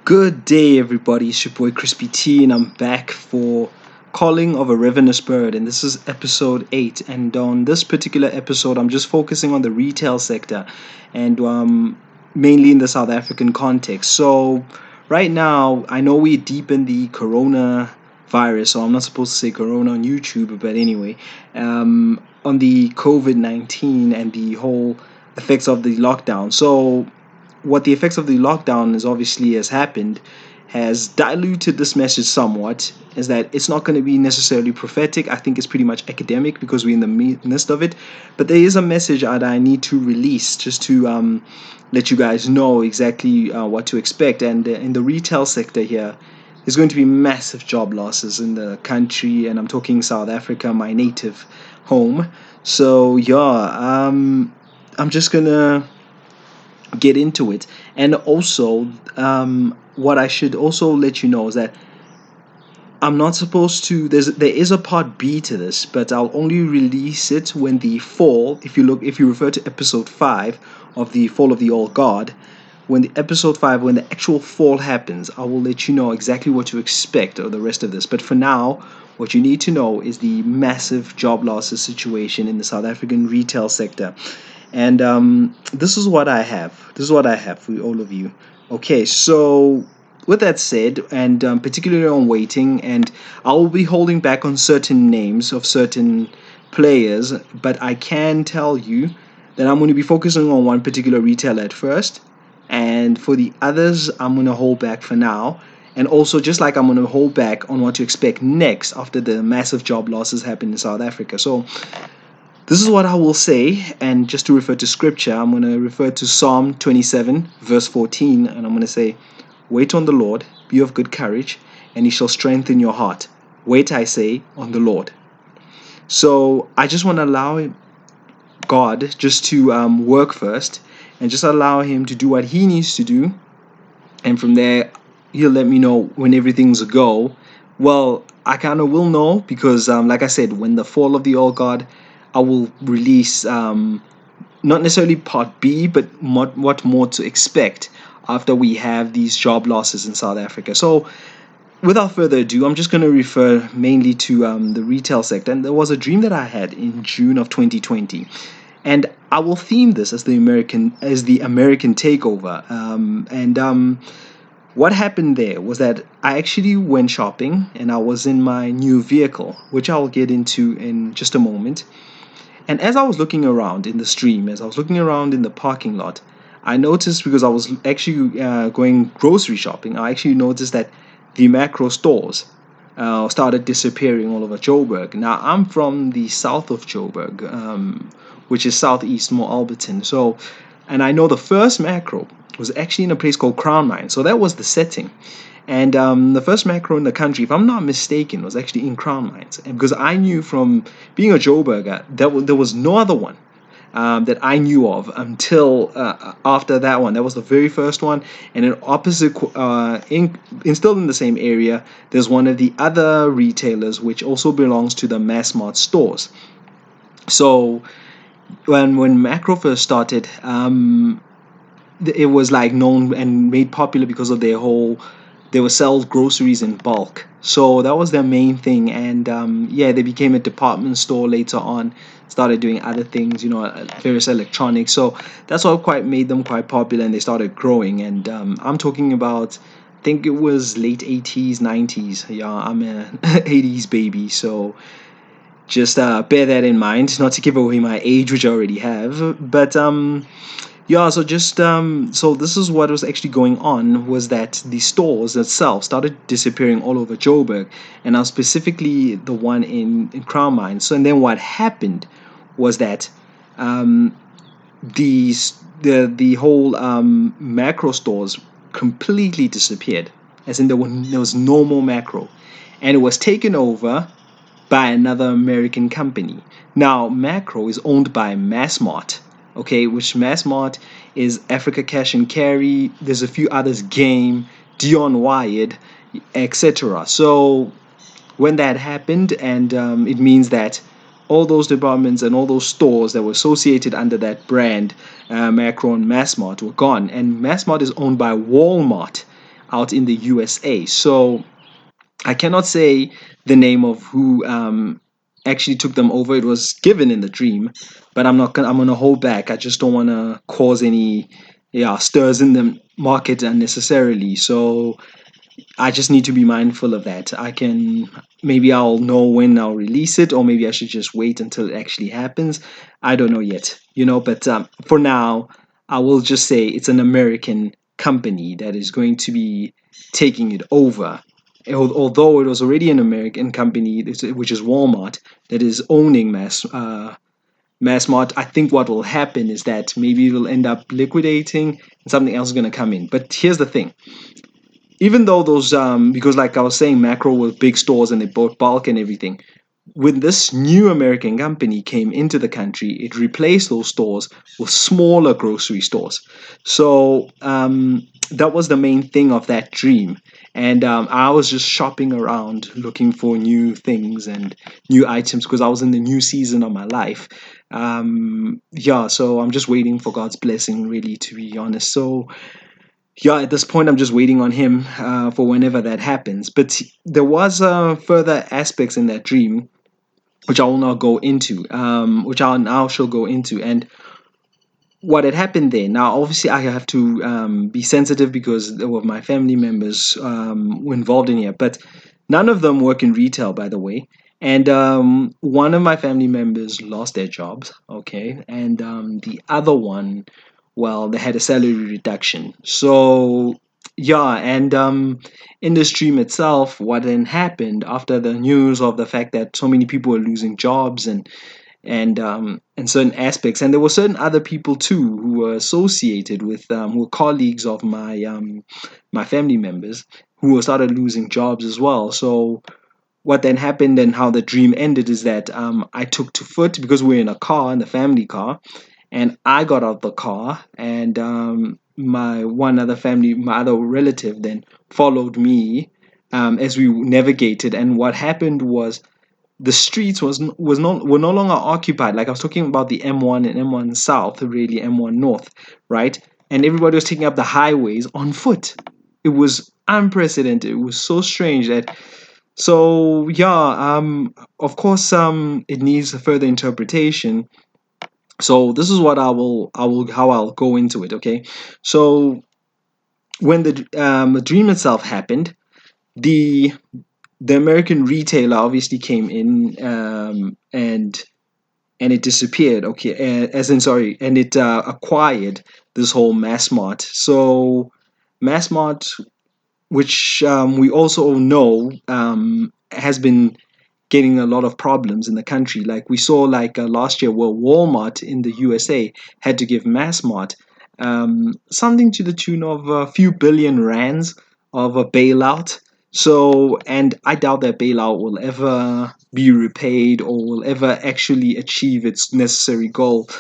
Good day, everybody. It's your boy Crispy T, and I'm back for Calling of a Ravenous Bird, and this is episode 8. And on this particular episode, I'm just focusing on the retail sector and mainly in the South African context. So, right now, I know we're deep in the corona virus, so I'm not supposed to say corona on YouTube, but anyway, on the COVID 19 and the whole effects of the lockdown. So, what the effects of the lockdown is obviously has happened has diluted this message somewhat, is that it's not going to be necessarily prophetic. I think it's pretty much academic because we're in the midst of it, but there is a message that I need to release just to let you guys know exactly what to expect. And in the retail sector here, there's going to be massive job losses in the country, and I'm talking South Africa, my native home. So yeah, I'm just gonna get into it. And also, what I should also let you know is that I'm not supposed to. There is a part B to this, but I'll only release it when the fall. If you refer to episode 5 of the fall of the old god, when the episode 5, when the actual fall happens, I will let you know exactly what to expect of the rest of this. But for now, what you need to know is the massive job losses situation in the South African retail sector. And this is what I have. This is what I have for all of you. Okay, so with that said, and particularly on waiting, and I will be holding back on certain names of certain players, but I can tell you that I'm going to be focusing on one particular retailer at first, and for the others, I'm going to hold back for now. And also, just like I'm going to hold back on what to expect next after the massive job losses happen in South Africa. So, this is what I will say, and just to refer to scripture, I'm going to refer to Psalm 27, verse 14, and I'm going to say, wait on the Lord, be of good courage, and he shall strengthen your heart. Wait, I say, on the Lord. So I just want to allow God just to work first, and just allow him to do what he needs to do, and from there, he'll let me know when everything's a go. Well, I kind of will know because, like I said, when the fall of the old god, I will release not necessarily part B, but what more to expect after we have these job losses in South Africa. So, without further ado, I'm just going to refer mainly to the retail sector. And there was a dream that I had in June of 2020, and I will theme this as the American takeover. What happened there was that I actually went shopping, and I was in my new vehicle, which I'll get into in just a moment. And as I was looking around in the stream, as I was looking around in the parking lot, I noticed, because I was actually going grocery shopping, I actually noticed that the macro stores started disappearing all over Joburg. Now, I'm from the south of Joburg, which is southeast, more Alberton. So, and I know the first macro was actually in a place called Crown Mine. So that was the setting. And the first macro in the country, if I'm not mistaken, was actually in Crown Mines. And because I knew from being a Joburger, there was no other one that I knew of until after that one. That was the very first one. And in opposite, still in the same area, there's one of the other retailers which also belongs to the Massmart stores. So when Macro first started, it was like known and made popular because of their whole, they would sell groceries in bulk. So that was their main thing. And yeah, they became a department store later on, started doing other things, various electronics. So that's what quite made them quite popular, and they started growing. And I'm talking about, I think it was late 80s, 90s. Yeah, I'm an 80s baby. So just bear that in mind, not to give away my age, which I already have. But yeah, so just so this is what was actually going on, was that the stores itself started disappearing all over Joburg, and now specifically the one in Crown Mines. So, and then what happened was that the whole macro stores completely disappeared, as in there was no more macro, and it was taken over by another American company. Now, Macro is owned by Massmart, okay, which Massmart is Africa Cash and Carry. There's a few others, Game, Dion Wired, etc. So when that happened, and it means that all those departments and all those stores that were associated under that brand, Macro and Massmart, were gone. And Massmart is owned by Walmart. out in the USA. So I cannot say the name of who actually took them over. It was given in the dream, but I'm not gonna. I'm gonna hold back. I just don't want to cause any, yeah, stirs in the market unnecessarily. So I just need to be mindful of that. I can maybe I'll know when I'll release it, or maybe I should just wait until it actually happens. I don't know yet, But for now, I will just say it's an American company that is going to be taking it over. Although it was already an American company, which is Walmart, that is owning Massmart. I think what will happen is that maybe it will end up liquidating, and something else is going to come in. But here's the thing: even though those because like I was saying, Macro were big stores and they bought bulk and everything. When this new American company came into the country, it replaced those stores with smaller grocery stores. So that was the main thing of that dream. And I was just shopping around looking for new things and new items because I was in the new season of my life. Yeah, so I'm just waiting for God's blessing, really, to be honest. So yeah, at this point, I'm just waiting on him for whenever that happens. But there was further aspects in that dream, which I will not go into, which I'll now shall go into. And what had happened there. Now, obviously, I have to be sensitive because there were my family members were involved in here, but none of them work in retail, by the way. And one of my family members lost their jobs, okay, and the other one, well, they had a salary reduction. So, yeah, and in the stream itself, what then happened after the news of the fact that so many people were losing jobs and certain aspects. And there were certain other people too who were associated with who were colleagues of my family members who were started losing jobs as well. So what then happened and how the dream ended is that I took to foot because we are in a car, in the family car, and I got out the car and my other relative then followed me as we navigated. And what happened was the streets was not were no longer occupied. Like I was talking about the M1 and M1 South, really M1 North, right? And everybody was taking up the highways on foot. It was unprecedented. It was so strange that so yeah, of course it needs a further interpretation. So this is what I will how I'll go into it, okay? So when the dream itself happened, the the American retailer obviously came in and it disappeared. Okay, as in sorry, and it acquired this whole Massmart. So Massmart, which we also know has been getting a lot of problems in the country. Like we saw, like last year, where Walmart in the USA had to give Massmart something to the tune of a few billion rands of a bailout. So, and I doubt that bailout will ever be repaid or will ever actually achieve its necessary goal,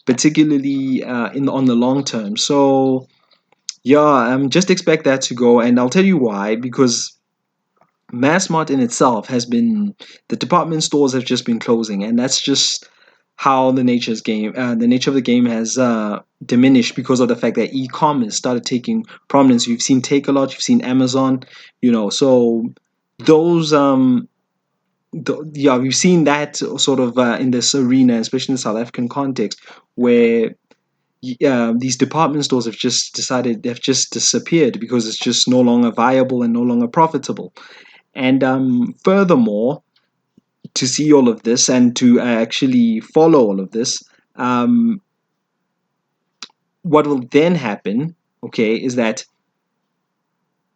particularly in on the long term. So, yeah, just expect that to go, and I'll tell you why. Because Massmart in itself has been the department stores have just been closing, and that's just how the nature of the game has diminished because of the fact that e-commerce started taking prominence. You've seen Take a Lot, you've seen Amazon, so those yeah, we've seen that sort of in this arena, especially in the South African context, where these department stores have just decided they've just disappeared because it's just no longer viable and no longer profitable. And furthermore, to see all of this and to actually follow all of this, um, what will then happen, okay, is that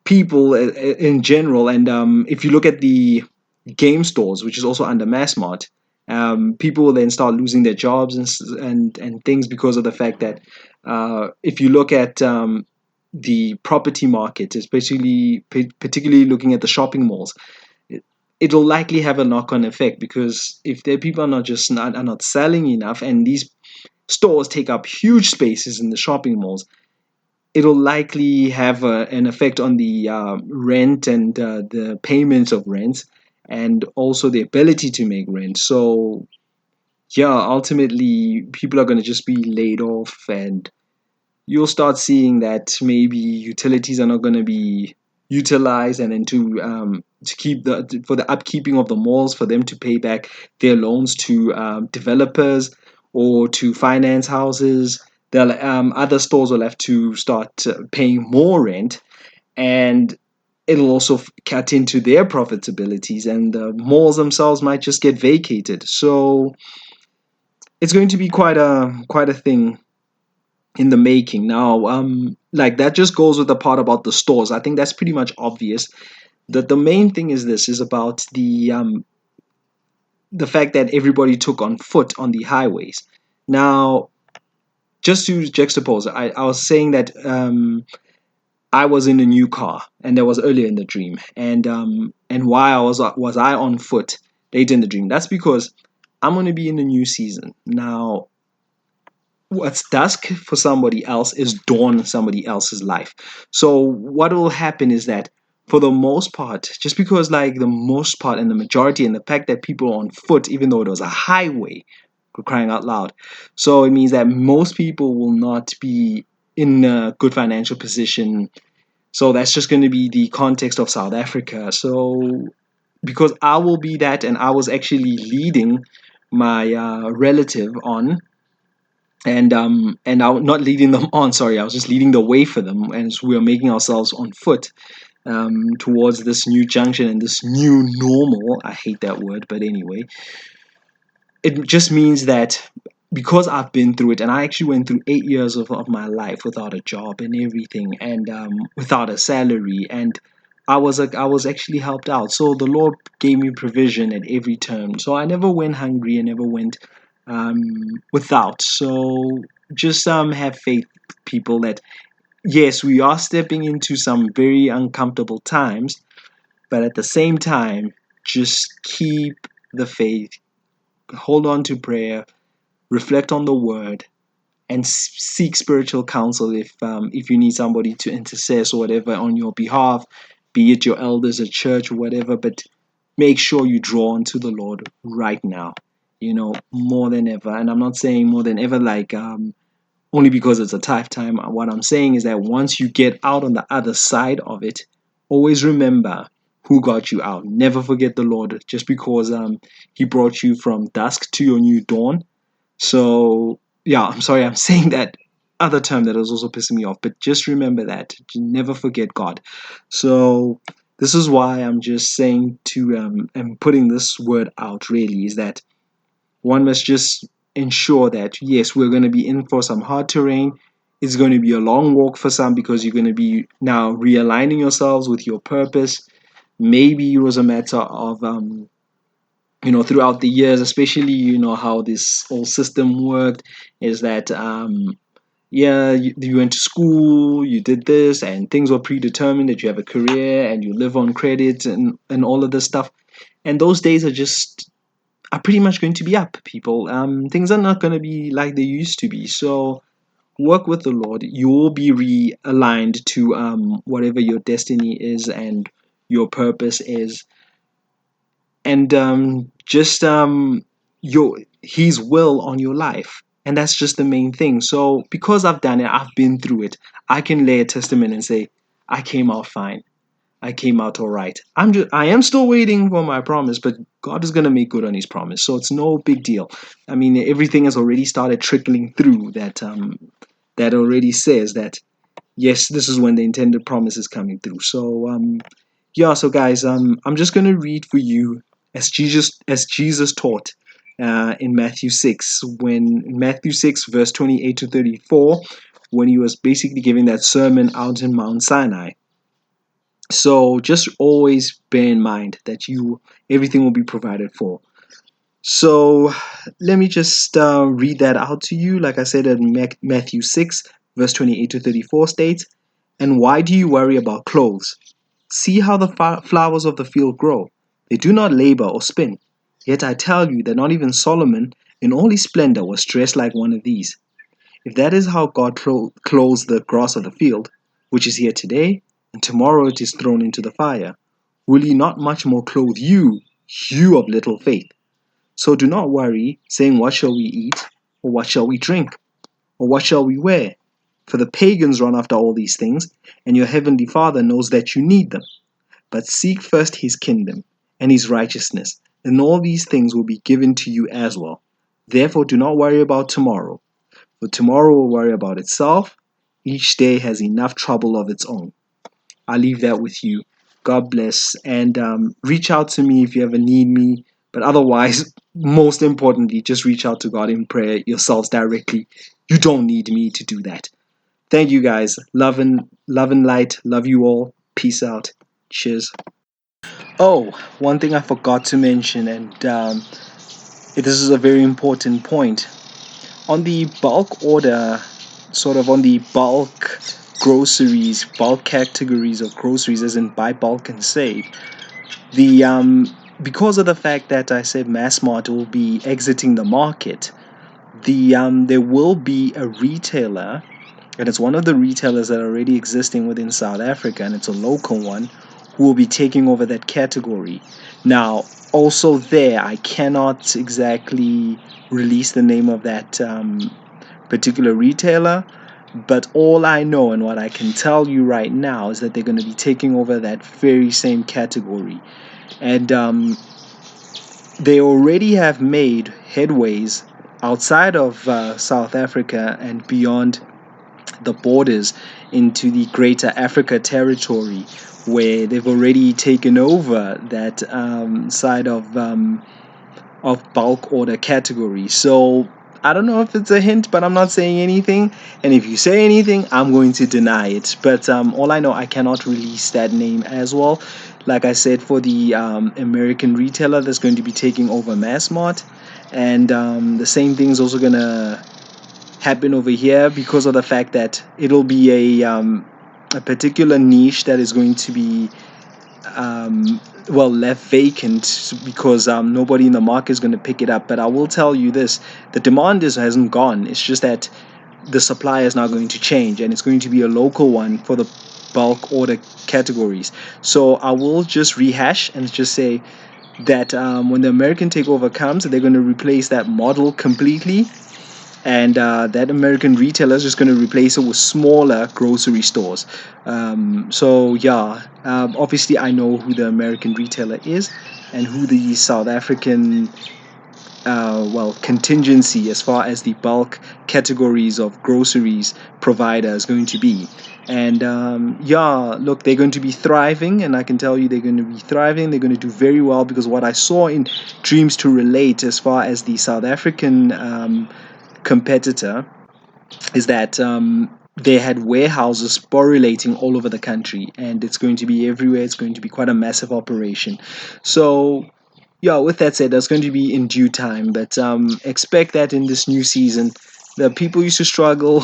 people in general, and if you look at the game stores, which is also under Massmart, people will then start losing their jobs and things because of the fact that if you look at the property market, especially particularly looking at the shopping malls, it'll likely have a knock-on effect because if the people are not selling enough and these stores take up huge spaces in the shopping malls, it'll likely have an effect on the rent and the payments of rent and also the ability to make rent. So yeah, ultimately people are going to just be laid off and you'll start seeing that maybe utilities are not going to be utilized, and then to keep for the upkeeping of the malls, for them to pay back their loans to developers or to finance houses. They'll Other stores will have to start paying more rent, and it'll also cut into their profitabilities, and the malls themselves might just get vacated. So it's going to be quite a thing in the making. Now, like that just goes with the part about the stores. I think that's pretty much obvious. That the main thing is about the fact that everybody took on foot on the highways. Now, just to juxtapose, I was saying that I was in a new car, and that was earlier in the dream, and why was I on foot later in the dream? That's because I'm going to be in a new season now. What's dusk for somebody else is dawn in somebody else's life. So what will happen is that, for the most part, just because like the most part and the majority and the fact that people are on foot, even though it was a highway, for crying out loud, so it means that most people will not be in a good financial position. So that's just going to be the context of South Africa. So because I will be that, and I was actually leading my relative on, and I was not leading them on. Sorry, I was just leading the way for them, and we were making ourselves on foot towards this new junction and this new normal. I hate that word, but anyway, it just means that because I've been through it, and I actually went through 8 years of my life without a job and everything, and without a salary, and I was actually helped out. So the Lord gave me provision at every turn. So I never went hungry. I never went um, without. So just have faith, people, that yes, we are stepping into some very uncomfortable times, but at the same time, just keep the faith, hold on to prayer, reflect on the word, and seek spiritual counsel if you need somebody to intercess or whatever on your behalf, be it your elders at church or whatever. But make sure you draw onto the Lord right now, more than ever. And I'm not saying more than ever like only because it's a tough time. What I'm saying is that once you get out on the other side of it, always remember who got you out. Never forget the Lord, just because He brought you from dusk to your new dawn. So yeah, I'm sorry, I'm saying that other term that is also pissing me off, but just remember that. Never forget God. So this is why I'm just saying to and putting this word out, really, is that one must just ensure that yes, we're going to be in for some hard terrain. It's going to be a long walk for some, because you're going to be now realigning yourselves with your purpose. Maybe it was a matter of throughout the years, especially how this whole system worked, is that yeah, you went to school, you did this, and things were predetermined that you have a career and you live on credit and all of this stuff. And those days are pretty much going to be up, people. Things are not going to be like they used to be. So work with the Lord. You will be realigned to whatever your destiny is and your purpose is, and just your His will on your life. And that's just the main thing. So because I've done it, I've been through it, I can lay a testament and say I came out fine. I came out all right. I am still waiting for my promise, but God is gonna make good on His promise, so it's no big deal. I mean, everything has already started trickling through that already says that yes, this is when the intended promise is coming through. So yeah, so guys, I'm just gonna read for you as Jesus taught in Matthew 6, when in Matthew 6 verse 28 to 34, when he was basically giving that sermon out in Mount Sinai. So just always bear in mind that you everything will be provided for. So let me just read that out to you. Like I said, in Matthew 6 verse 28 to 34 states, "And why do you worry about clothes? See how the flowers of the field grow. They do not labor or spin. Yet I tell you that not even Solomon in all his splendor was dressed like one of these. If that is how God clothes the grass of the field, which is here today, and tomorrow it is thrown into the fire, will He not much more clothe you, you of little faith? So do not worry, saying, what shall we eat? Or what shall we drink? Or what shall we wear? For the pagans run after all these things, and your heavenly Father knows that you need them. But seek first his kingdom and his righteousness, and all these things will be given to you as well. Therefore, do not worry about tomorrow, for tomorrow will worry about itself. Each day has enough trouble of its own. I'll leave that with you. God bless. And reach out to me if you ever need me. But otherwise, most importantly, just reach out to God in prayer yourselves directly. You don't need me to do that. Thank you guys. Love and light. Love you all. Peace out. Cheers. Oh, one thing I forgot to mention, and this is a very important point. On the bulk order, sort of on the bulk groceries, bulk categories of groceries, as in buy bulk and save, the because of the fact that I said Massmart will be exiting the market, there will be a retailer, and it's one of the retailers that are already existing within South Africa, and it's a local one, who will be taking over that category. Now, also there, I cannot exactly release the name of that particular retailer, but all I know and what I can tell you right now is that they're going to be taking over that very same category. And they already have made headways outside of South Africa and beyond the borders into the Greater Africa territory, where they've already taken over that side of bulk order category. So I don't know if it's a hint, but I'm not saying anything. And if you say anything, I'm going to deny it. But all I know, I cannot release that name as well. Like I said, for the American retailer that's going to be taking over Massmart. And the same thing is also going to happen over here because of the fact that it'll be a particular niche that is going to be left vacant because nobody in the market is going to pick it up. But I will tell you this: the demand hasn't gone. It's just that the supply is now going to change, and it's going to be a local one for the bulk order categories. So I will just rehash and just say that when the American takeover comes, they're going to replace that model completely, and that American retailer is just going to replace it with smaller grocery stores. So yeah, obviously I know who the American retailer is and who the South African contingency as far as the bulk categories of groceries provider is going to be. And yeah, look, they're going to be thriving, and I can tell you they're going to be thriving. They're going to do very well because what I saw in Dreams to Relate as far as the South African competitor is that they had warehouses sporulating all over the country, and it's going to be everywhere. It's going to be quite a massive operation. So yeah, with that said, that's going to be in due time, but expect that in this new season, the people who used to struggle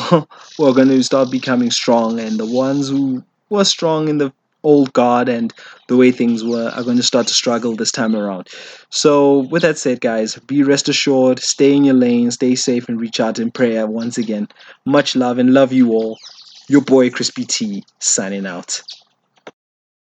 were going to start becoming strong, and the ones who were strong in the old guard and the way things were are going to start to struggle this time around. So, with that said, guys, be rest assured, stay in your lane, stay safe, and reach out in prayer once again. Much love and love you all. Your boy Crispy T signing out.